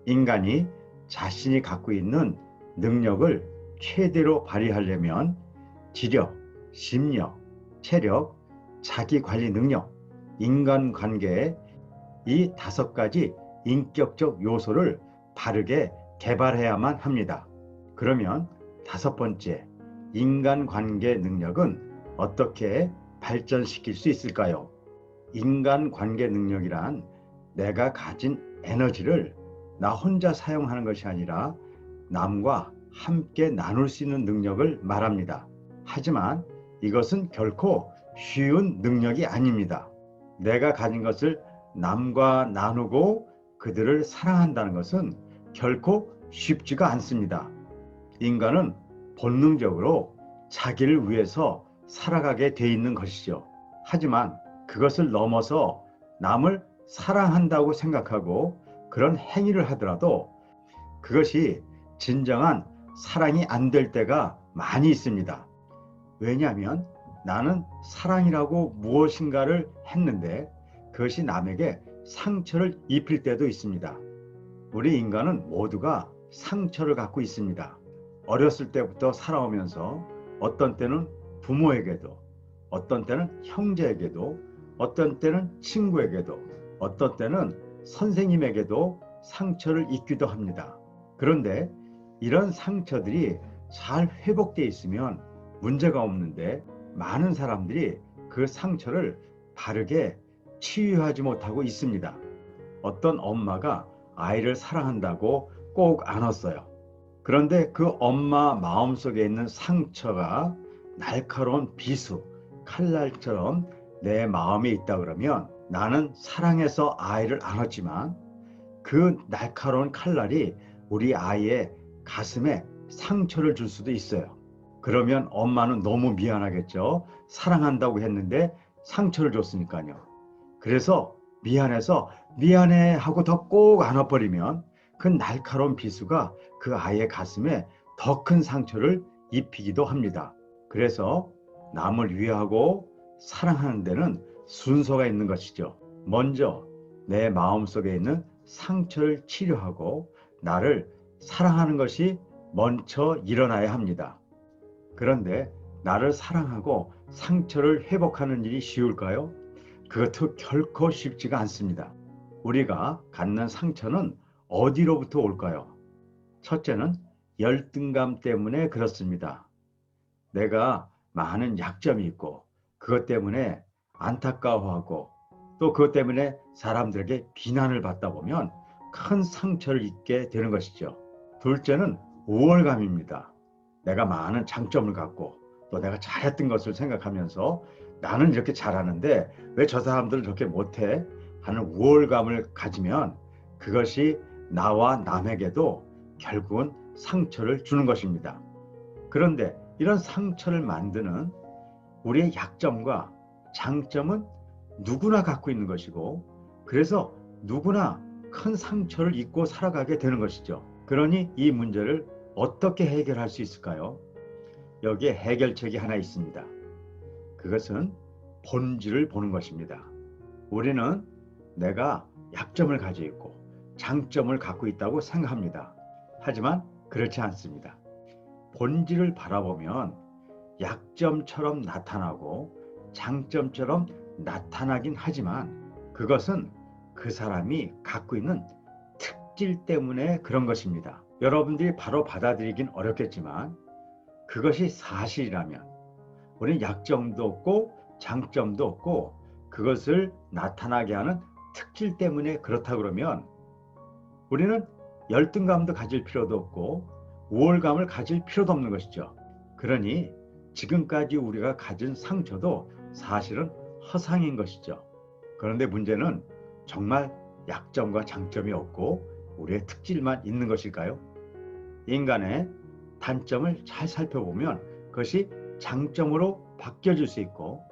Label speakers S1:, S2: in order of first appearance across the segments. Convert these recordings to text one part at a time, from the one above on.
S1: 인간이 자신이 갖고 있는 능력을 최대로 발휘하려면 지력, 심력, 체력, 자기관리 능력, 인간관계 이 5가지 인격적 요소를 바르게 개발해야만 합니다. 그러면 5번째, 인간관계 능력은 어떻게 발전시킬 수 있을까요? 인간관계 능력이란 내가 가진 에너지를 나 혼자 사용하는 것이 아니라 남과 함께 나눌 수 있는 능력을 말합니다. 하지만 이것은 결코 쉬운 능력이 아닙니다. 내가 가진 것을 남과 나누고 그들을 사랑한다는 것은 결코 쉽지가 않습니다. 인간은 본능적으로 자기를 위해서 살아가게 돼 있는 것이죠. 하지만 그것을 넘어서 남을 사랑한다고 생각하고 그런 행위를 하더라도 그것이 진정한 사랑이 안 될 때가 많이 있습니다. 왜냐하면 나는 사랑이라고 무엇인가를 했는데 그것이 남에게 상처를 입힐 때도 있습니다. 우리 인간은 모두가 상처를 갖고 있습니다. 어렸을 때부터 살아오면서 어떤 때는 부모에게도, 어떤 때는 형제에게도, 어떤 때는 친구에게도, 어떤 때는 선생님에게도 상처를 입기도 합니다. 그런데 이런 상처들이 잘 회복되어 있으면 문제가 없는데 많은 사람들이 그 상처를 바르게 치유하지 못하고 있습니다. 어떤 엄마가 아이를 사랑한다고 꼭 안았어요. 그런데 그 엄마 마음속에 있는 상처가 날카로운 비수, 칼날처럼 내 마음에 있다 그러면 나는 사랑해서 아이를 안았지만 그 날카로운 칼날이 우리 아이의 가슴에 상처를 줄 수도 있어요. 그러면 엄마는 너무 미안하겠죠. 사랑한다고 했는데 상처를 줬으니까요. 그래서 미안해서 미안해 하고 더 꼭 안아버리면 그 날카로운 비수가 그 아이의 가슴에 더 큰 상처를 입히기도 합니다. 그래서 남을 위하고 사랑하는 데는 순서가 있는 것이죠. 먼저 내 마음속에 있는 상처를 치료하고 나를 사랑하는 것이 먼저 일어나야 합니다. 그런데 나를 사랑하고 상처를 회복하는 일이 쉬울까요? 그것도 결코 쉽지가 않습니다. 우리가 갖는 상처는 어디로부터 올까요? 첫째는 열등감 때문에 그렇습니다. 내가 많은 약점이 있고 그것 때문에 안타까워하고 또 그것 때문에 사람들에게 비난을 받다 보면 큰 상처를 입게 되는 것이죠. 둘째는 우월감입니다. 내가 많은 장점을 갖고 또 내가 잘했던 것을 생각하면서 나는 이렇게 잘하는데 왜 저 사람들은 저렇게 못해? 하는 우월감을 가지면 그것이 나와 남에게도 결국은 상처를 주는 것입니다. 그런데 이런 상처를 만드는 우리의 약점과 장점은 누구나 갖고 있는 것이고 그래서 누구나 큰 상처를 입고 살아가게 되는 것이죠. 그러니 이 문제를 어떻게 해결할 수 있을까요? 여기에 해결책이 하나 있습니다. 그것은 본질을 보는 것입니다. 우리는 내가 약점을 가지고 있고 장점을 갖고 있다고 생각합니다. 하지만 그렇지 않습니다. 본질을 바라보면 약점처럼 나타나고 장점처럼 나타나긴 하지만 그것은 그 사람이 갖고 있는 특질 때문에 그런 것입니다. 여러분들이 바로 받아들이긴 어렵겠지만 그것이 사실이라면 우리는 약점도 없고 장점도 없고 그것을 나타나게 하는 특질 때문에 그렇다 그러면 우리는 열등감도 가질 필요도 없고 우월감을 가질 필요도 없는 것이죠. 그러니 지금까지 우리가 가진 상처도 사실은 허상인 것이죠. 그런데 문제는 정말 약점과 장점이 없고 우리의 특질만 있는 것일까요? 인간의 단점을 잘 살펴보면 그것이 장점으로 바뀌어질 수 있고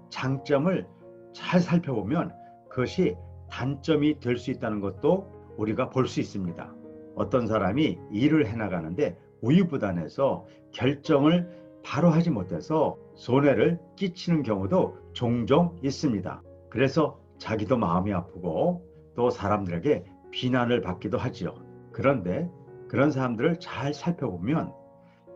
S1: 장점을 잘 살펴보면 그것이 단점이 될 수 있다는 것도 우리가 볼 수 있습니다. 어떤 사람이 일을 해나가는데 우유부단해서 결정을 바로 하지 못해서 손해를 끼치는 경우도 종종 있습니다. 그래서 자기도 마음이 아프고 또 사람들에게 비난을 받기도 하지요. 그런데 그런 사람들을 잘 살펴보면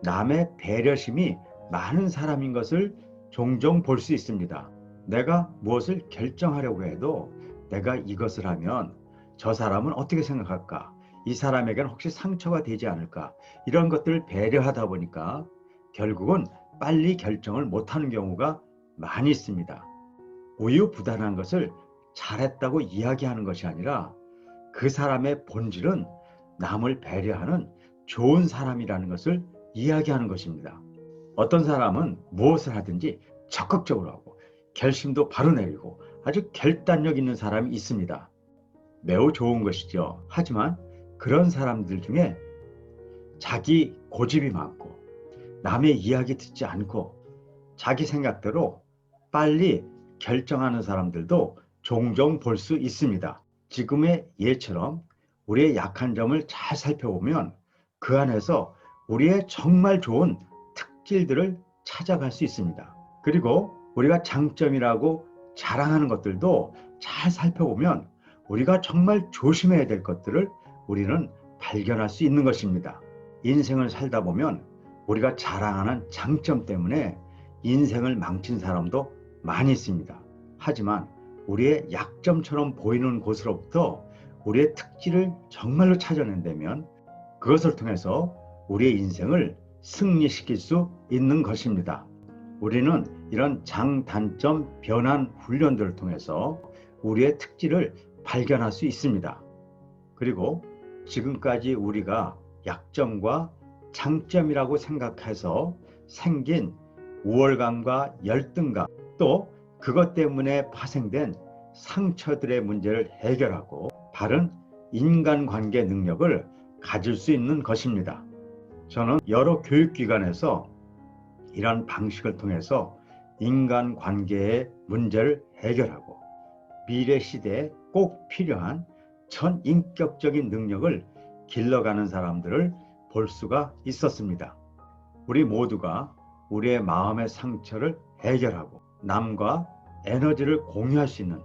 S1: 남의 배려심이 많은 사람인 것을 종종 볼 수 있습니다. 내가 무엇을 결정하려고 해도 내가 이것을 하면 저 사람은 어떻게 생각할까? 이 사람에게는 혹시 상처가 되지 않을까? 이런 것들을 배려하다 보니까 결국은 빨리 결정을 못하는 경우가 많이 있습니다. 우유부단한 것을 잘했다고 이야기하는 것이 아니라 그 사람의 본질은 남을 배려하는 좋은 사람이라는 것을 이야기하는 것입니다. 어떤 사람은 무엇을 하든지 적극적으로 하고 결심도 바로 내리고 아주 결단력 있는 사람이 있습니다. 매우 좋은 것이죠. 하지만 그런 사람들 중에 자기 고집이 많고 남의 이야기 듣지 않고 자기 생각대로 빨리 결정하는 사람들도 종종 볼 수 있습니다. 지금의 예처럼 우리의 약한 점을 잘 살펴보면 그 안에서 우리의 정말 좋은 특질들을 찾아갈 수 있습니다. 그리고 우리가 장점이라고 자랑하는 것들도 잘 살펴보면 우리가 정말 조심해야 될 것들을 우리는 발견할 수 있는 것입니다. 인생을 살다 보면 우리가 자랑하는 장점 때문에 인생을 망친 사람도 많이 있습니다. 하지만 우리의 약점처럼 보이는 곳으로부터 우리의 특질을 정말로 찾아낸다면 그것을 통해서 우리의 인생을 승리시킬 수 있는 것입니다. 우리는 이런 장단점 변환 훈련들을 통해서 우리의 특질을 발견할 수 있습니다. 그리고 지금까지 우리가 약점과 장점이라고 생각해서 생긴 우월감과 열등감, 또 그것 때문에 파생된 상처들의 문제를 해결하고 바른 인간관계 능력을 가질 수 있는 것입니다. 저는 여러 교육기관에서 이러한 방식을 통해서 인간관계의 문제를 해결하고 미래 시대에 꼭 필요한 전인격적인 능력을 길러가는 사람들을 볼 수가 있었습니다. 우리 모두가 우리의 마음의 상처를 해결하고 남과 에너지를 공유할 수 있는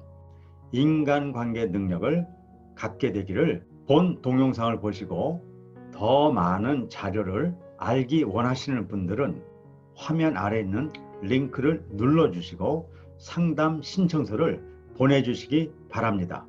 S1: 인간관계 능력을 갖게 되기를, 본 동영상을 보시고 더 많은 자료를 알기 원하시는 분들은 화면 아래에 있는 링크를 눌러주시고 상담 신청서를 보내주시기 바랍니다.